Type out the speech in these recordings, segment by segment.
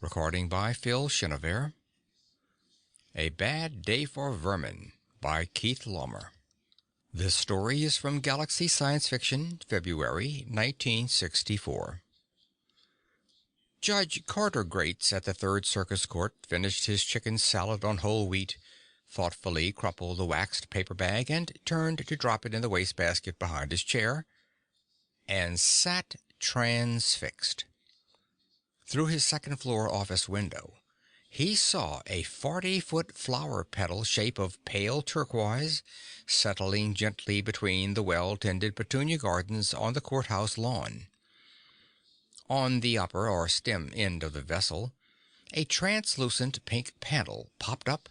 Recording by Chenevert. A Bad Day for Vermin by Keith Laumer. This story is from Galaxy Science Fiction, February 1964. Judge Carter Grates at the Third Circus Court finished his chicken salad on whole wheat, thoughtfully crumpled the waxed paper bag, and turned to drop it in the wastebasket behind his chair, and sat transfixed. Through his second-floor office window, he saw a 40-foot flower petal shape of pale turquoise settling gently between the well-tended petunia gardens on the courthouse lawn. On the upper or stem end of the vessel, a translucent pink panel popped up,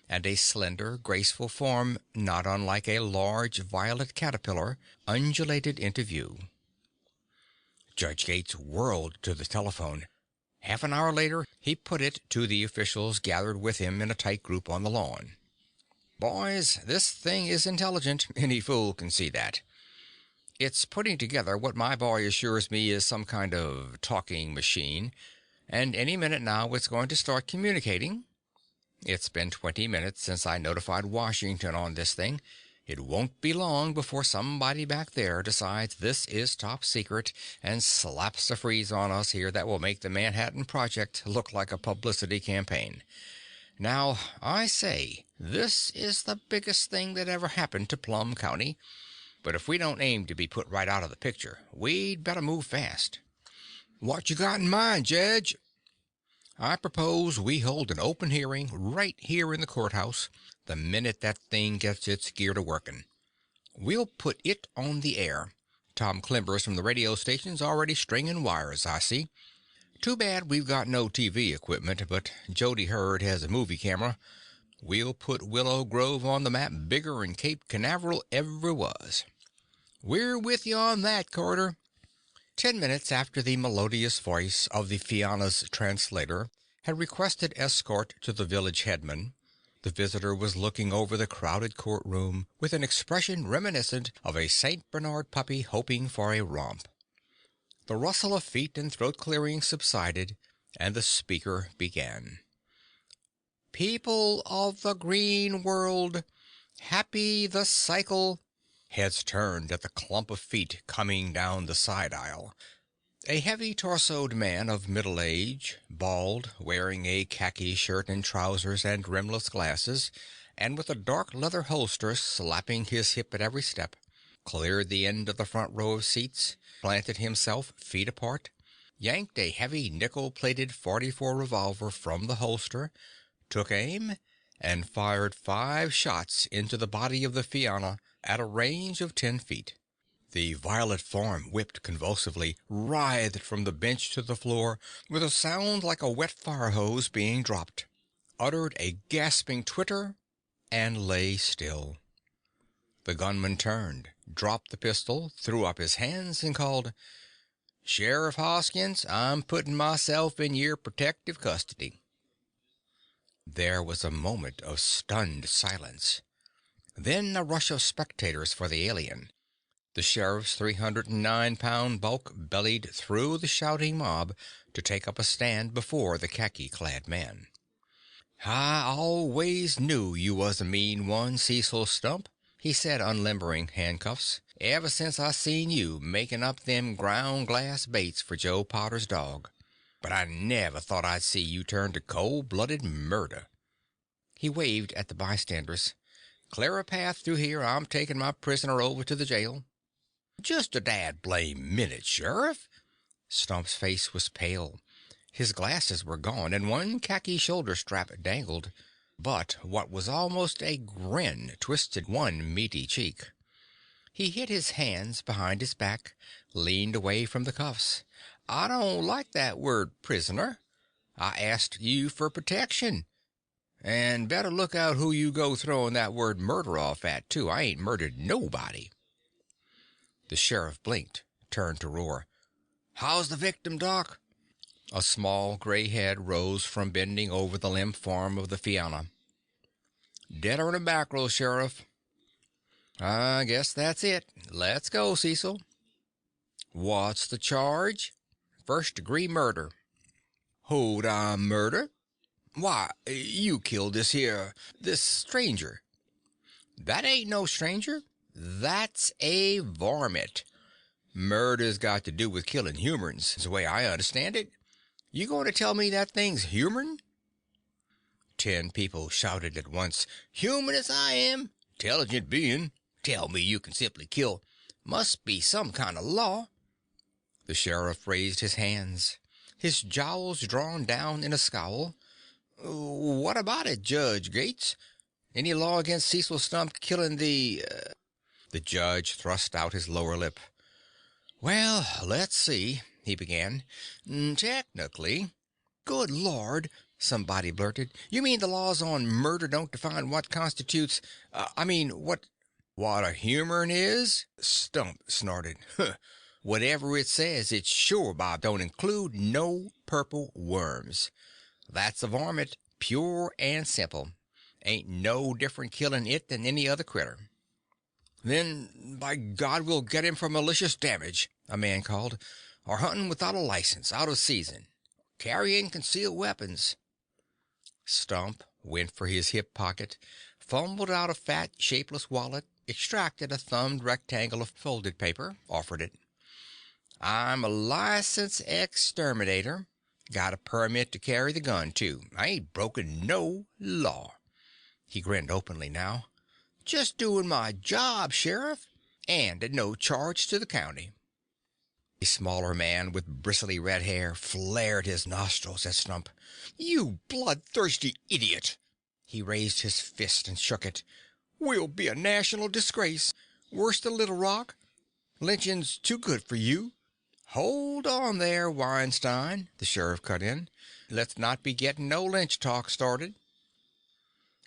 and a slender, graceful form, not unlike a large violet caterpillar, undulated into view. Judge Gates whirled to the telephone. Half an hour later, he put it to the officials gathered with him in a tight group on the lawn. "Boys, this thing is intelligent. Any fool can see that. It's putting together what my boy assures me is some kind of talking machine, and any minute now it's going to start communicating. It's been 20 minutes since I notified Washington on this thing. It won't be long before somebody back there decides this is top secret and slaps a freeze on us here that will make the Manhattan Project look like a publicity campaign. Now, I say, this is the biggest thing that ever happened to Plum County, but if we don't aim to be put right out of the picture, we'd better move fast." "What you got in mind, Judge?" "I propose we hold an open hearing right here in the courthouse the minute that thing gets its gear to working. We'll put it on the air. Tom Climbers from the radio station's already stringing wires, I see. Too bad we've got no TV equipment, but Jody Hurd has a movie camera. We'll put Willow Grove on the map bigger'n Cape Canaveral ever was." "We're with you on that, Carter." 10 minutes after the melodious voice of the Fianna's translator had requested escort to the village headman, the visitor was looking over the crowded courtroom with an expression reminiscent of a St. Bernard puppy hoping for a romp. The rustle of feet and throat-clearing subsided, and the speaker began. "People of the green world, happy the cycle—" Heads turned at the clump of feet coming down the side aisle. A heavy torsoed man of middle age, bald, wearing a khaki shirt and trousers and rimless glasses, and with a dark leather holster slapping his hip at every step, cleared the end of the front row of seats, planted himself feet apart, yanked a heavy nickel-plated .44 revolver from the holster, took aim, and fired 5 shots into the body of the Fianna at a range of 10 feet. The violet form whipped convulsively, writhed from the bench to the floor with a sound like a wet fire hose being dropped, uttered a gasping twitter, and lay still. The gunman turned, dropped the pistol, threw up his hands, and called, "Sheriff Hoskins, I'm putting myself in your protective custody." There was a moment of stunned silence. Then a rush of spectators for the alien. The sheriff's 309-pound bulk bellied through the shouting mob to take up a stand before the khaki-clad man. "I always knew you was a mean one, Cecil Stump," he said, unlimbering handcuffs, "ever since I seen you making up them ground glass baits for Joe Potter's dog. But I never thought I'd see you turn to cold-blooded murder." He waved at the bystanders. "Clear a path through here. I'm taking my prisoner over to the jail." "Just a dad blame minute, Sheriff." Stump's face was pale. His glasses were gone, and one khaki shoulder strap dangled. But what was almost a grin twisted one meaty cheek. He hid his hands behind his back, leaned away from the cuffs. "I don't like that word, prisoner. I asked you for protection. And better look out who you go throwing that word murder off at, too. I ain't murdered nobody." The sheriff blinked, turned to roar, "How's the victim, Doc?" A small gray head rose from bending over the limp form of the Fianna. "Deader'n a mackerel, Sheriff." "I guess that's it. Let's go, Cecil." "What's the charge?" "First-degree murder." Hold on, murder? Why, you killed this stranger. That ain't no stranger. That's a varmint. Murder's got to do with killing humans, is the way I understand it. You going to tell me that thing's human? 10 people shouted at once. Human as I am? Intelligent being. Tell me you can simply kill. Must be some kind of law. The sheriff raised his hands, his jowls drawn down in a scowl. What about it, Judge Gates? Any law against Cecil Stump killing The judge thrust out his lower lip. Well, let's see, he began. Technically. Good Lord, somebody blurted. You mean the laws on murder don't define what constitutes, what a human is? Stump snorted. Huh. Whatever it says, it's sure, Bob, don't include no purple worms. That's a varmint, pure and simple. Ain't no different killing it than any other critter. Then, by God, we'll get him for malicious damage, a man called, or hunting without a license, out of season, carrying concealed weapons. Stump went for his hip pocket, fumbled out a fat, shapeless wallet, extracted a thumbed rectangle of folded paper, offered it. I'm a licensed exterminator. Got a permit to carry the gun, too. I ain't broken no law. He grinned openly now. Just doing my job, Sheriff, and at no charge to the county. A smaller man with bristly red hair flared his nostrils at Stump. You bloodthirsty idiot! He raised his fist and shook it. We'll be a national disgrace. Worse than Little Rock. Lynching's too good for you. Hold on there, Weinstein, the sheriff cut in. Let's not be getting no lynch talk started.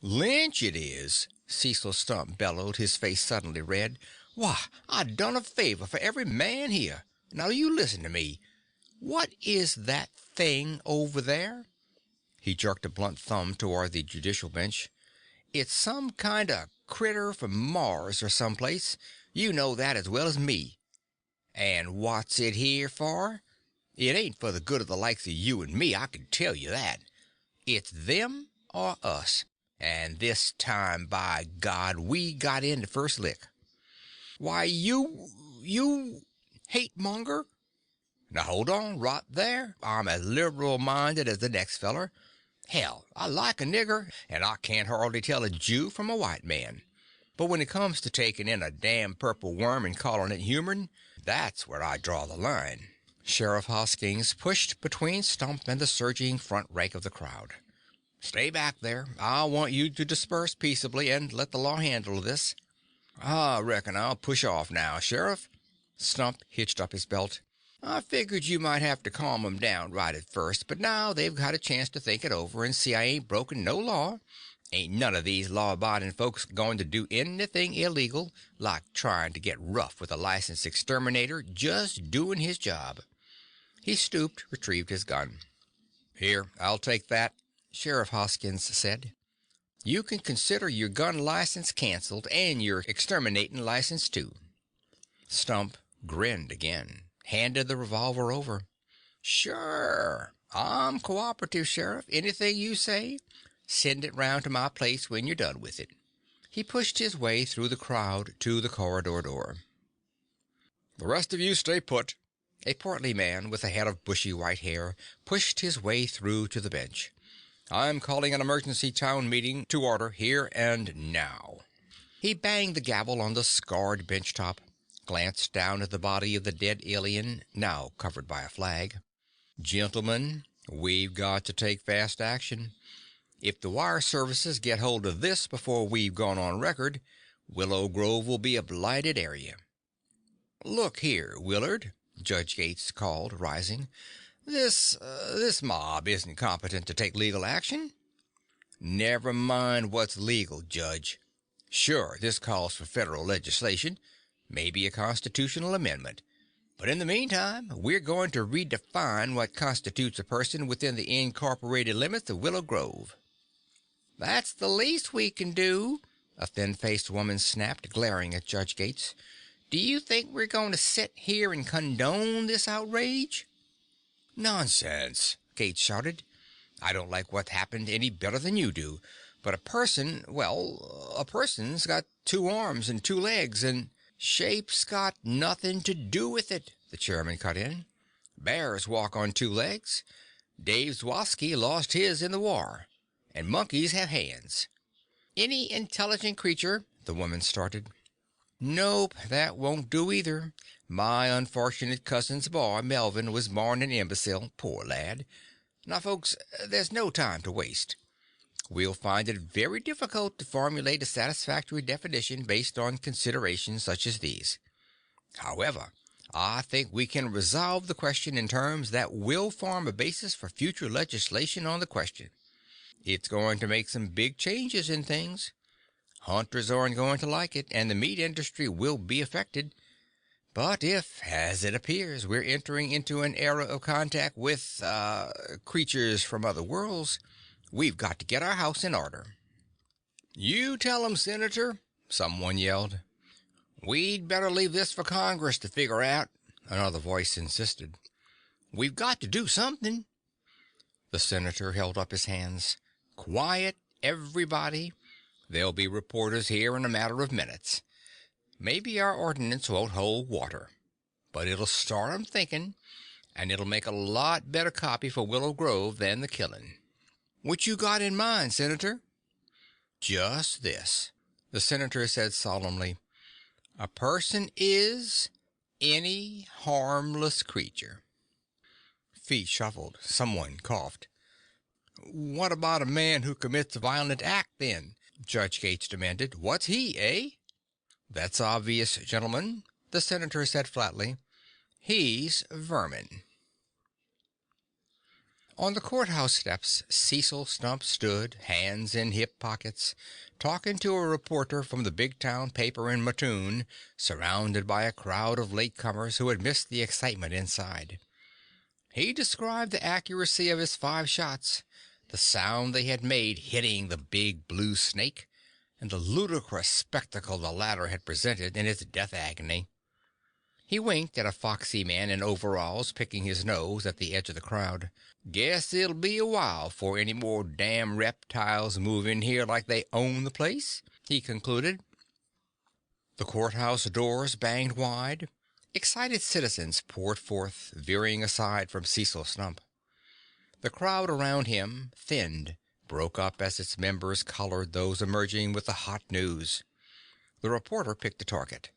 Lynch it is, Cecil Stump bellowed, his face suddenly red. Why, I done a favor for every man here. Now you listen to me. What is that thing over there? He jerked a blunt thumb toward the judicial bench. It's some kind of critter from Mars or someplace. You know that as well as me. And what's it here for? It ain't for the good of the likes of you and me, I can tell you that. It's them or us. And this time, by God, we got in the first lick. Why, you hate monger? Now hold on, right there. I'm as liberal-minded as the next feller. Hell, I like a nigger, and I can't hardly tell a Jew from a white man. But when it comes to taking in a damn purple worm and calling it human, that's where I draw the line. Sheriff Hoskins pushed between Stump and the surging front rank of the crowd. Stay back there. I want you to disperse peaceably and let the law handle this. I reckon I'll push off now, Sheriff. Stump hitched up his belt. I figured you might have to calm 'em down right at first, but now they've got a chance to think it over and see I ain't broken no law. Ain't none of these law-abiding folks going to do anything illegal, like trying to get rough with a licensed exterminator just doing his job. He stooped, retrieved his gun. Here, I'll take that, Sheriff Hoskins said. You can consider your gun license canceled and your exterminating license too. Stump grinned again, handed the revolver over. Sure, I'm cooperative, Sheriff. Anything you say, send it round to my place when you're done with it. He pushed his way through the crowd to the corridor door. The rest of you stay put. A portly man with a head of bushy white hair pushed his way through to the bench. I'm calling an emergency town meeting to order here and now. He banged the gavel on the scarred bench top, glanced down at the body of the dead alien, now covered by a flag. Gentlemen, we've got to take fast action. If the wire services get hold of this before we've gone on record, Willow Grove will be a blighted area. Look here, Willard, Judge Gates called, rising. This mob isn't competent to take legal action. Never mind what's legal, Judge. Sure, this calls for federal legislation, maybe a constitutional amendment. But in the meantime, we're going to redefine what constitutes a person within the incorporated limits of Willow Grove. That's the least we can do, a thin-faced woman snapped, glaring at Judge Gates. Do you think we're going to sit here and condone this outrage? Nonsense, Kate shouted. "I don't like what happened any better than you do. But a person, well, a person's got two arms and two legs, and shape's got nothing to do with it," the chairman cut in. "Bears walk on two legs. Dave Zwoski lost his in the war. And monkeys have hands." "Any intelligent creature," the woman started. "Nope, that won't do either. My unfortunate cousin's boy, Melvin, was born an imbecile, poor lad. Now, folks, there's no time to waste. We'll find it very difficult to formulate a satisfactory definition based on considerations such as these. However, I think we can resolve the question in terms that will form a basis for future legislation on the question. It's going to make some big changes in things. Hunters aren't going to like it, and the meat industry will be affected. But if, as it appears, we're entering into an era of contact with, creatures from other worlds, we've got to get our house in order." "You tell 'em, Senator," someone yelled. "We'd better leave this for Congress to figure out," another voice insisted. "We've got to do something." The senator held up his hands. "Quiet, everybody. There'll be reporters here in a matter of minutes. Maybe our ordinance won't hold water, but it'll start 'em thinking, and it'll make a lot better copy for Willow Grove than the killing." "What you got in mind, Senator?" "Just this," the senator said solemnly. "A person is any harmless creature." Feet shuffled. Someone coughed. "What about a man who commits a violent act, then?" Judge Gates demanded. "What's he, eh?" "That's obvious, gentlemen," the senator said flatly. "He's Vermin." On the courthouse steps, Cecil Stump stood, hands in hip pockets, talking to a reporter from the big town paper in Mattoon, surrounded by a crowd of latecomers who had missed the excitement inside. He described the accuracy of his 5 shots, the sound they had made hitting the big blue snake, and the ludicrous spectacle the latter had presented in its death agony. He winked at a foxy man in overalls picking his nose at the edge of the crowd. "Guess it'll be a while 'fore any more damn reptiles move in here like they own the place," he concluded. The courthouse doors banged wide. Excited citizens poured forth, veering aside from Cecil Stump. The crowd around him thinned, broke up as its members collared those emerging with the hot news. The reporter picked a target.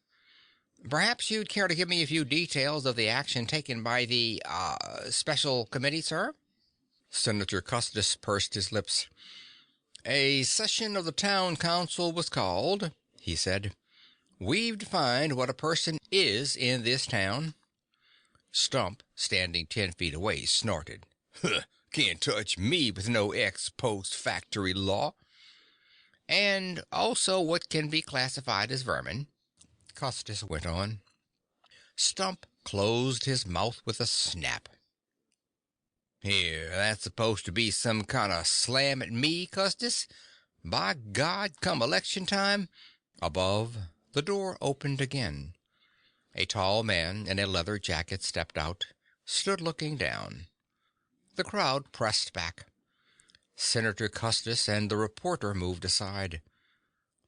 "Perhaps you'd care to give me a few details of the action taken by the, special committee, sir?" Senator Custis pursed his lips. "A session of the town council was called," he said. "We've defined what a person is in this town." Stump, standing 10 feet away, snorted. "Huh, can't touch me with no ex-post factory law." "And also what can be classified as vermin," Custis went on. Stump closed his mouth with a snap. "Here, that's supposed to be some kind of slam at me, Custis? By God, come election time—" Above, the door opened again. A tall man in a leather jacket stepped out, stood looking down. The crowd pressed back. Senator Custis and the reporter moved aside.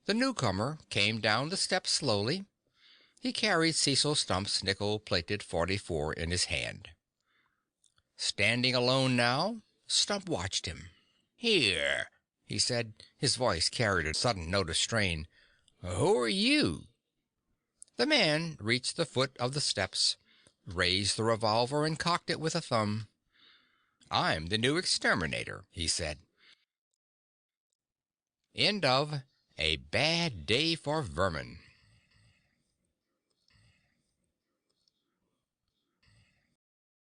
The newcomer came down the steps slowly. He carried Cecil Stump's nickel-plated .44 in his hand. Standing alone now, Stump watched him. "Here," he said. His voice carried a sudden note of strain. "Who are you?" The man reached the foot of the steps, raised the revolver and cocked it with a thumb. "I'm the new exterminator," he said. End of A Bad Day for Vermin.